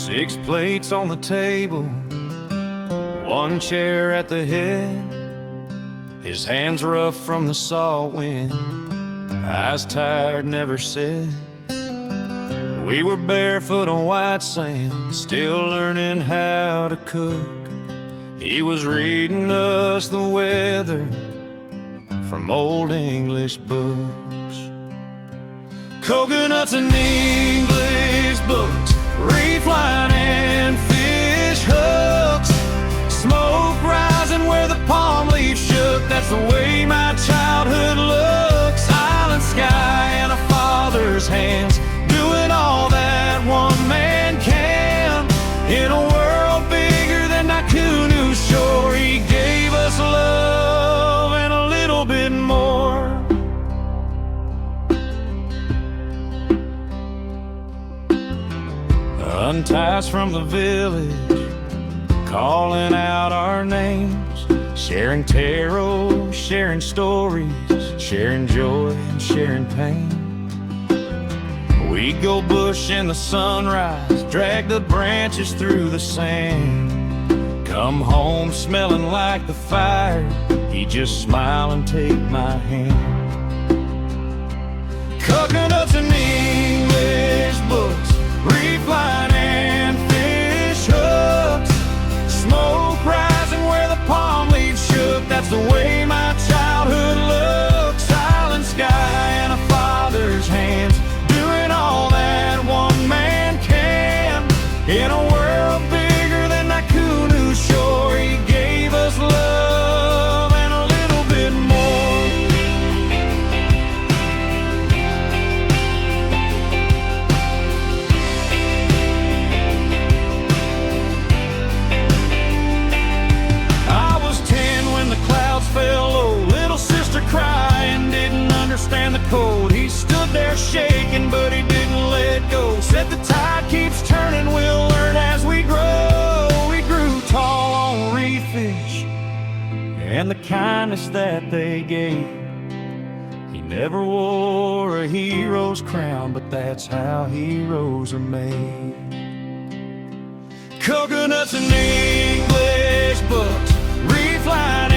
6 plates on the table, 1 chair at the head. His hands rough from the salt wind, eyes tired, never said. We were barefoot on white sand, still learning how to cook. He was reading us the weather from old English books. Coconuts and English books, reef line and fish hooks, smoke rising where the palm leaves shook. That's the way my childhood looks. Island sky and a father's hands, doing all that one man can. In a world bigger than Nikunau shore, he gave us love and a little bit more. Unties from the village, calling out our names, sharing taro, sharing stories, sharing joy and sharing pain. We'd go bush in the sunrise, drag the branches through the sand, come home smelling like the fire. He'd just smile and take my hand. Coconuts and English books, reef line and fish hooks, smoke rising where the palm leaves shook. That's the way my childhood looks. Island sky and a father's hands, doing all that one man can. In a world bigger than Nikunau shore, he gave us love and a little bit more. I was 10 when the clouds fell low, little sister crying, didn't understand the cold. He stood there shaking, but he didn't let go. Said the tide keeps turning, we'll learn as we grow. We grew tall on reef fish and the kindness that they gave. He never wore a hero's crown, but that's how heroes are made. Coconuts and English books, reef line